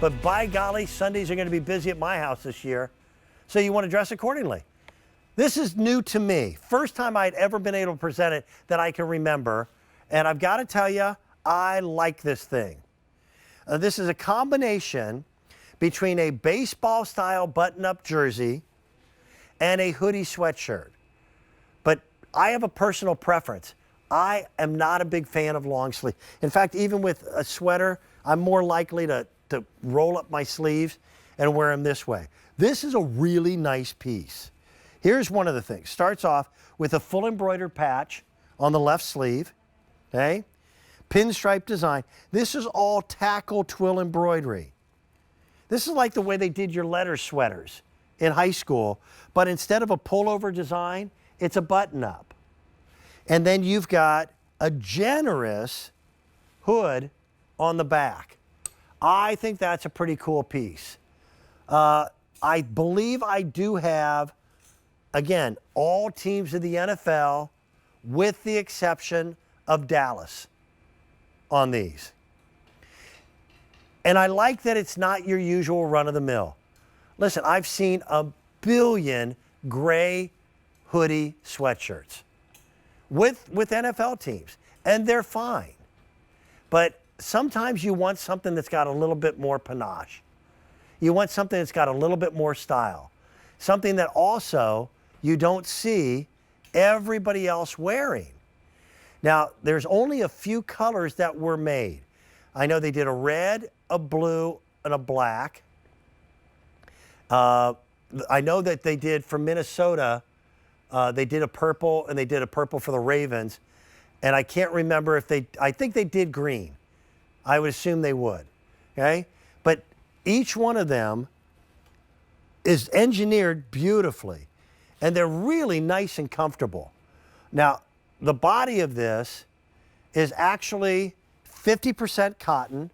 But by golly, Sundays are going to be busy at my house this year, so you want to dress accordingly. This is new to me. First time I'd ever been able to present it that I can remember, and I've got to tell you, I like this thing. This is a combination between a baseball-style button-up jersey and a hoodie sweatshirt. But I have a personal preference. I am not a big fan of long sleeve. In fact, even with a sweater, I'm more likely to roll up my sleeves and wear them this way. This is a really nice piece. Here's one of the things. Starts off with a full embroidered patch on the left sleeve, okay? Pinstripe design. This is all tackle twill embroidery. This is like the way they did your letter sweaters in high school, but instead of a pullover design, it's a button-up. And then you've got a generous hood on the back. I think that's a pretty cool piece. I believe I do have, again, all teams of the NFL with the exception of Dallas on these. And I like that it's not your usual run-of-the-mill. Listen, I've seen a billion gray hoodie sweatshirts with NFL teams, and they're fine. But sometimes you want something that's got a little bit more panache. You want something that's got a little bit more style. Something that also you don't see everybody else wearing. Now, there's only a few colors that were made. I know they did a red, a blue, and a black. I know that they did for Minnesota, they did a purple, and they did a purple for the Ravens. And I can't remember if I think they did green. I would assume they would, okay? But each one of them is engineered beautifully, and they're really nice and comfortable. Now, the body of this is actually 50% cotton,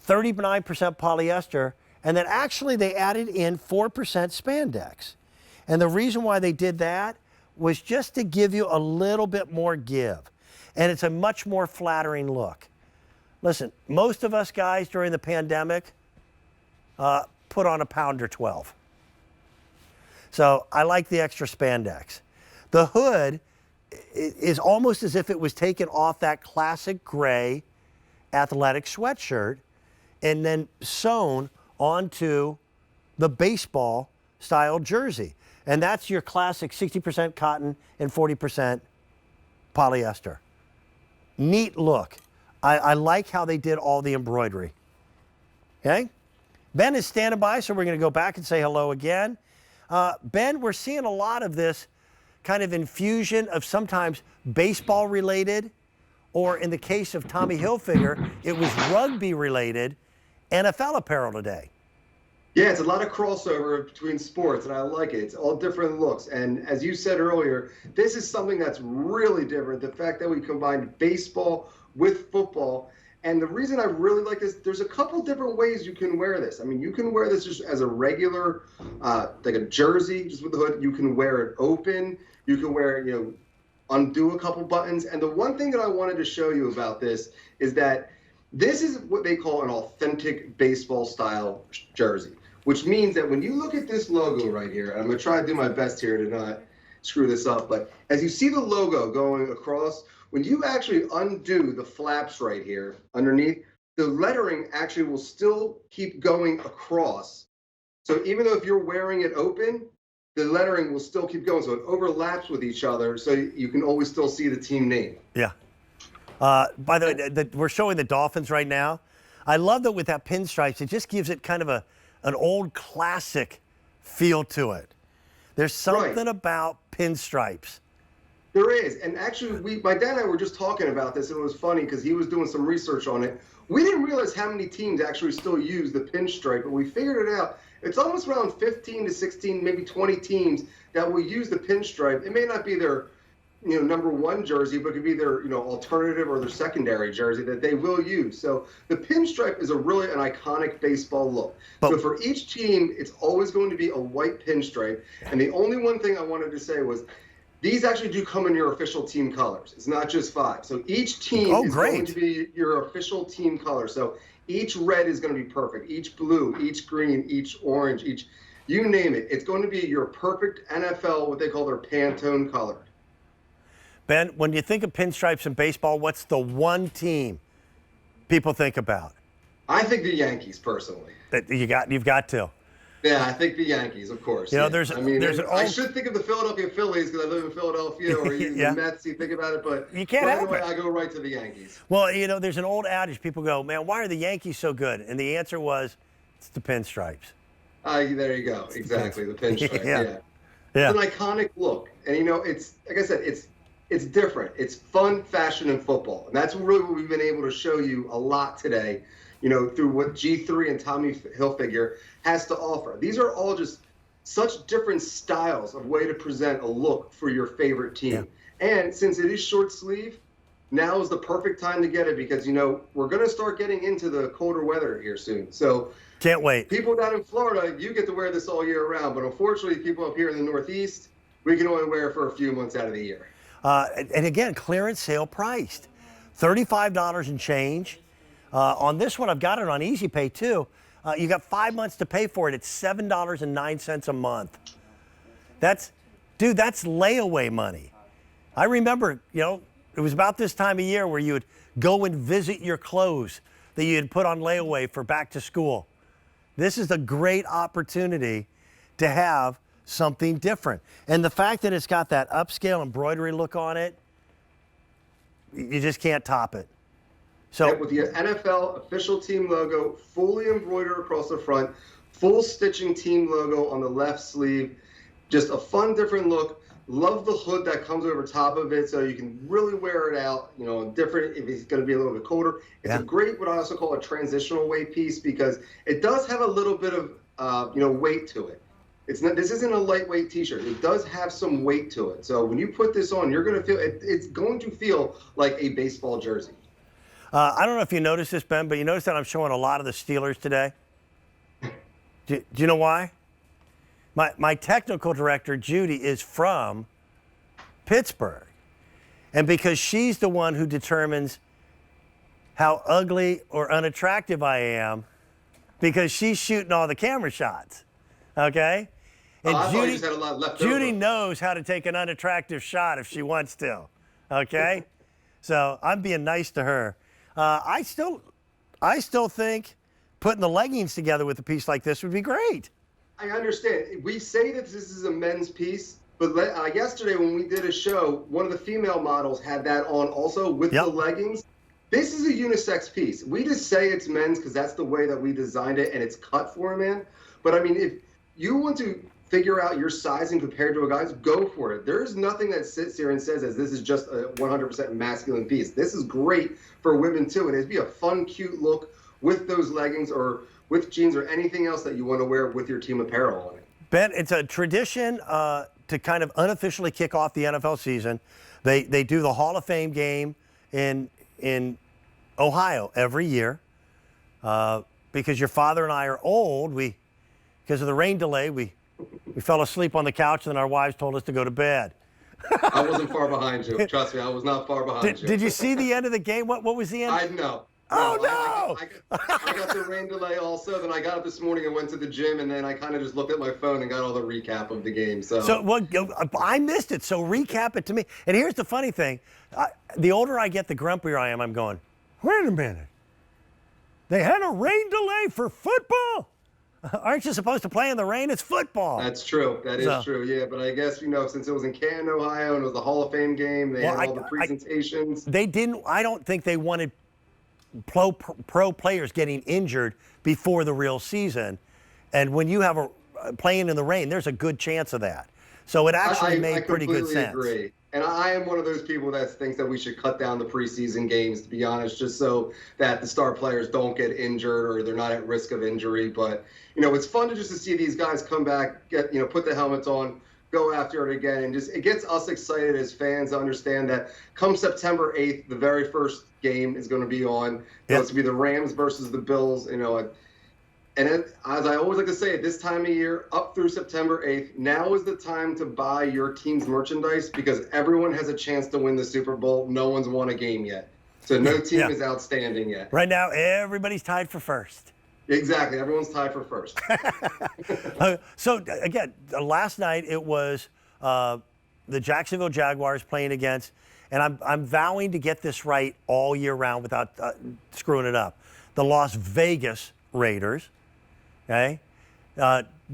39% polyester, and then actually they added in 4% spandex. And the reason why they did that was just to give you a little bit more give. And it's a much more flattering look. Listen, most of us guys during the pandemic put on a pound or 12. So I like the extra spandex. The hood is almost as if it was taken off that classic gray athletic sweatshirt and then sewn onto the baseball style jersey. And that's your classic 60% cotton and 40% polyester. Neat look. I like how they did all the embroidery. Okay? Ben is standing by, so we're going to go back and say hello again. Ben, we're seeing a lot of this kind of infusion of sometimes baseball related, or in the case of Tommy Hilfiger, it was rugby related NFL apparel today. Yeah, it's a lot of crossover between sports, and I like it. It's all different looks. And as you said earlier, this is something that's really different. The fact that we combined baseball with football. And the reason I really like this, there's a couple different ways you can wear this. I mean, you can wear this just as a regular, like a jersey, just with the hood. You can wear it open. You can wear it, undo a couple buttons. And the one thing that I wanted to show you about this is that this is what they call an authentic baseball style jersey, which means that when you look at this logo right here, and I'm going to try to do my best here to not screw this up, but as you see the logo going across, when you actually undo the flaps right here underneath, the lettering actually will still keep going across. So even though if you're wearing it open, the lettering will still keep going. So it overlaps with each other, so you can always still see the team name. Yeah. By the way, we're showing the Dolphins right now. I love that with that pinstripes, it just gives it kind of an old classic feel to it. There's something about pinstripes. There is, and actually, my dad and I were just talking about this, and it was funny because he was doing some research on it. We didn't realize how many teams actually still use the pinstripe, but we figured it out. It's almost around 15 to 16, maybe 20 teams that will use the pinstripe. It may not be their, number one jersey, but it could be their, alternative or their secondary jersey that they will use. So the pinstripe is an iconic baseball look. So for each team, it's always going to be a white pinstripe. And the only one thing I wanted to say was, these actually do come in your official team colors. It's not just 5. So each team is going to be your official team color. So Each red is going to be perfect. Each blue, each green, each orange, each, you name it. It's going to be your perfect NFL, what they call their Pantone color. Ben, when you think of pinstripes in baseball, what's the one team people think about? I think the Yankees, personally. That you've got to. Yeah, I think the Yankees, of course. You know, Yeah. I should think of the Philadelphia Phillies because I live in Philadelphia, or the Mets. You think about it, but you can't right help away, it. I go right to the Yankees. Well, you know, there's an old adage. People go, "Man, why are the Yankees so good?" And the answer was, "It's the pinstripes." There you go. Exactly, the pinstripe. Yeah. It's an iconic look, and you know, it's like I said, it's different. It's fun, fashion, and football, and that's really what we've been able to show you a lot today. You know, through what G3 and Tommy Hilfiger has to offer. These are all just such different styles of way to present a look for your favorite team. Yeah. And since it is short sleeve, now is the perfect time to get it because, you know, we're going to start getting into the colder weather here soon. So can't wait. People down in Florida, you get to wear this all year round. But unfortunately, people up here in the Northeast, we can only wear it for a few months out of the year. And again, clearance sale priced. $35 and change. On this one, I've got it on Easy Pay too. You got 5 months to pay for it. It's $7.09 a month. That's layaway money. I remember, you know, it was about this time of year where you would go and visit your clothes that you had put on layaway for back to school. This is a great opportunity to have something different. And the fact that it's got that upscale embroidery look on it, you just can't top it. So with the NFL official team logo, fully embroidered across the front, full stitching team logo on the left sleeve, just a fun, different look. Love the hood that comes over top of it, so you can really wear it out. You know, different if it's going to be a little bit colder. It's a great, what I also call a transitional weight piece because it does have a little bit of weight to it. It's not. This isn't a lightweight T-shirt. It does have some weight to it. So when you put this on, you're going to feel it's going to feel like a baseball jersey. I don't know if you noticed this, Ben, but you notice that I'm showing a lot of the Steelers today? Do you know why? My technical director, Judy, is from Pittsburgh. And because she's the one who determines how ugly or unattractive I am, because she's shooting all the camera shots, okay? And Judy knows how to take an unattractive shot if she wants to, okay? So I'm being nice to her. I still think putting the leggings together with a piece like this would be great. I understand. We say that this is a men's piece, but yesterday when we did a show, one of the female models had that on also with the leggings. This is a unisex piece. We just say it's men's because that's the way that we designed it and it's cut for a man. But I mean, if you want to figure out your sizing compared to a guy's, go for it. There's nothing that sits here and says that this is just a 100% masculine piece. This is great for women too, and it'd be a fun, cute look with those leggings or with jeans or anything else that you want to wear with your team apparel on it. Ben, it's a tradition to kind of unofficially kick off the NFL season. They do the Hall of Fame game in Ohio every year because your father and I are old. Because of the rain delay, we fell asleep on the couch, and then our wives told us to go to bed. I wasn't far behind you. Trust me, I was not far behind you. Did you see the end of the game? What was the end? I know. Oh, no! I got the rain delay also. Then I got up this morning and went to the gym, and then I kind of just looked at my phone and got all the recap of the game. So I missed it, so recap it to me. And here's the funny thing. The older I get, the grumpier I am. I'm going, wait a minute. They had a rain delay for football? Aren't you supposed to play in the rain? It's football. That's true. That is true, yeah. But I guess, since it was in Canton, Ohio, and it was the Hall of Fame game, they had all the presentations. I don't think they wanted pro players getting injured before the real season. And when you have playing in the rain, there's a good chance of that. So it actually made pretty good sense. I completely agree. And I am one of those people that thinks that we should cut down the preseason games, to be honest, just so that the star players don't get injured or they're not at risk of injury. But, it's fun to see these guys come back, put the helmets on, go after it again. And it gets us excited as fans to understand that come September 8th, the very first game is going to be on. It's going to be the Rams versus the Bills, And as I always like to say, at this time of year, up through September 8th, now is the time to buy your team's merchandise because everyone has a chance to win the Super Bowl. No one's won a game yet. So no team Yeah. is outstanding yet. Right now, everybody's tied for first. Exactly. Everyone's tied for first. So again, last night it was the Jacksonville Jaguars playing against, and I'm vowing to get this right all year round without screwing it up, the Las Vegas Raiders. Okay.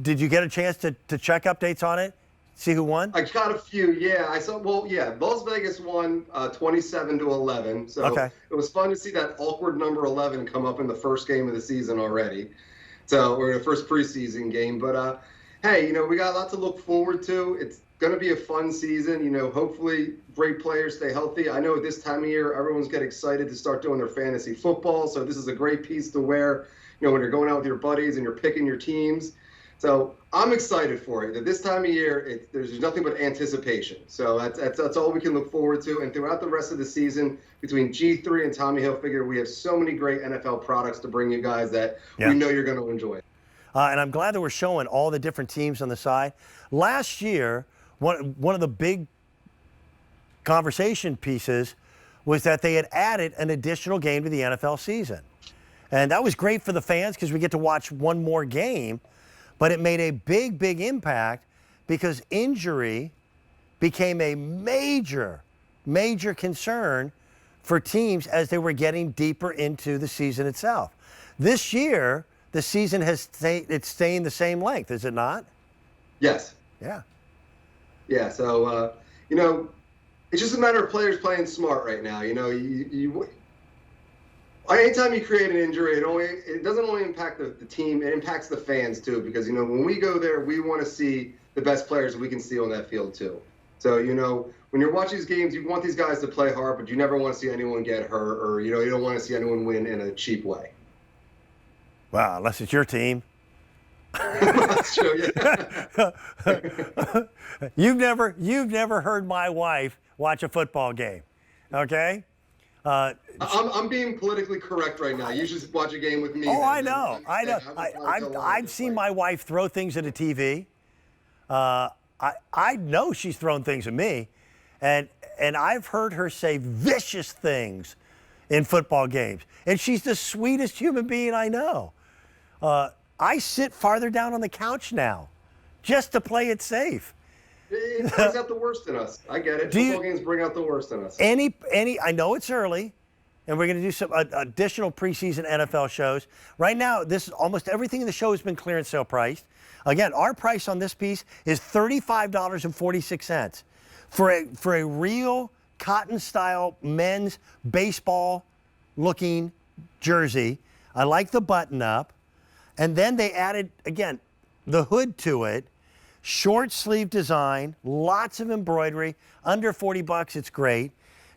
Did you get a chance to check updates on it? See who won? I got a few. Yeah, I saw. Well, yeah, Las Vegas won 27-11. So Okay. it was fun to see that awkward number 11 come up in the first game of the season already. So we're in the first preseason game. But hey, we got a lot to look forward to. It's going to be a fun season. Hopefully great players stay healthy. I know at this time of year, everyone's getting excited to start doing their fantasy football. So this is a great piece to wear, when you're going out with your buddies and you're picking your teams. So I'm excited for it. At this time of year, there's nothing but anticipation. So that's all we can look forward to. And throughout the rest of the season, between G3 and Tommy Hilfiger, we have so many great NFL products to bring you guys that we know you're going to enjoy. And I'm glad that we're showing all the different teams on the side. Last year, one of the big conversation pieces was that they had added an additional game to the NFL season. And that was great for the fans because we get to watch one more game. But it made a big, big impact because injury became a major, major concern for teams as they were getting deeper into the season itself. This year, the season it's staying the same length, is it not? Yes. Yeah. Yeah. So, it's just a matter of players playing smart right now. Anytime you create an injury, it doesn't only impact the team, it impacts the fans too, because, when we go there, we want to see the best players we can see on that field too. So, when you're watching these games, you want these guys to play hard, but you never want to see anyone get hurt or, you don't want to see anyone win in a cheap way. Wow, unless it's your team. That's true, yeah. You've never heard my wife watch a football game, okay? I'm being politically correct right now. You should watch a game with me. Oh, I know. I've seen my wife throw things at a TV. I know she's thrown things at me, and I've heard her say vicious things in football games. And she's the sweetest human being I know. I sit farther down on the couch now, just to play it safe. It brings out the worst in us. I get it. Football games bring out the worst in us. I know it's early, and we're going to do some additional preseason NFL shows. Right now, almost everything in the show has been clearance sale priced. Again, our price on this piece is $35.46 for a real cotton-style men's baseball-looking jersey. I like the button-up, and then they added again the hood to it. Short sleeve design, lots of embroidery, under $40, it's great.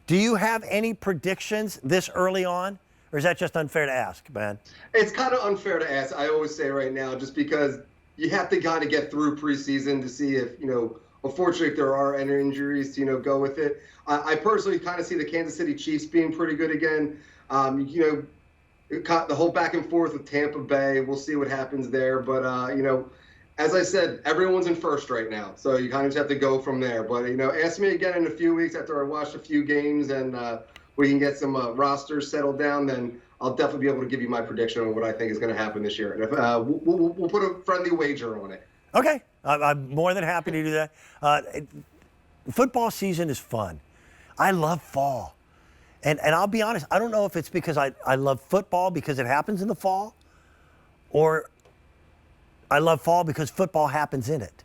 Do you have any predictions this early on, or is that just unfair to ask, man? It's kind of unfair to ask, I always say right now, just because you have to kind of get through preseason to see if, unfortunately, if there are any injuries to, go with it. I personally kind of see the Kansas City Chiefs being pretty good again. The whole back and forth with Tampa Bay, we'll see what happens there. But, as I said, everyone's in first right now, so you kind of just have to go from there. But, ask me again in a few weeks after I watch a few games and we can get some rosters settled down, then I'll definitely be able to give you my prediction on what I think is going to happen this year. And we'll put a friendly wager on it. Okay. I'm more than happy to do that. Football season is fun. I love fall. And I'll be honest, I don't know if it's because I love football because it happens in the fall, or I love fall because football happens in it.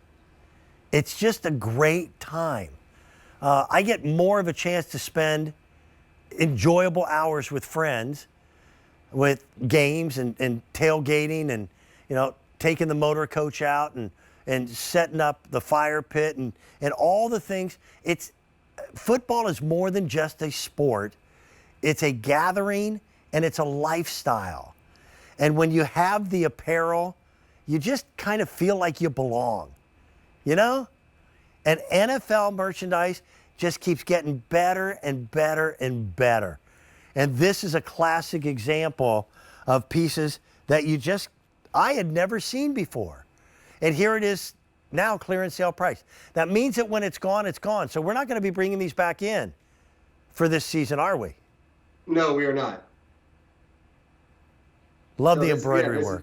It's just a great time. I get more of a chance to spend enjoyable hours with friends, with games and tailgating and, taking the motor coach out and setting up the fire pit and all the things. Football is more than just a sport. It's a gathering and it's a lifestyle. And when you have the apparel, you just kind of feel like you belong, And NFL merchandise just keeps getting better and better and better. And this is a classic example of pieces that I had never seen before. And here it is now, clearance sale price. That means that when it's gone, it's gone. So we're not going to be bringing these back in for this season, are we? No, we are not. Love So the this- yeah, embroidery this is- work.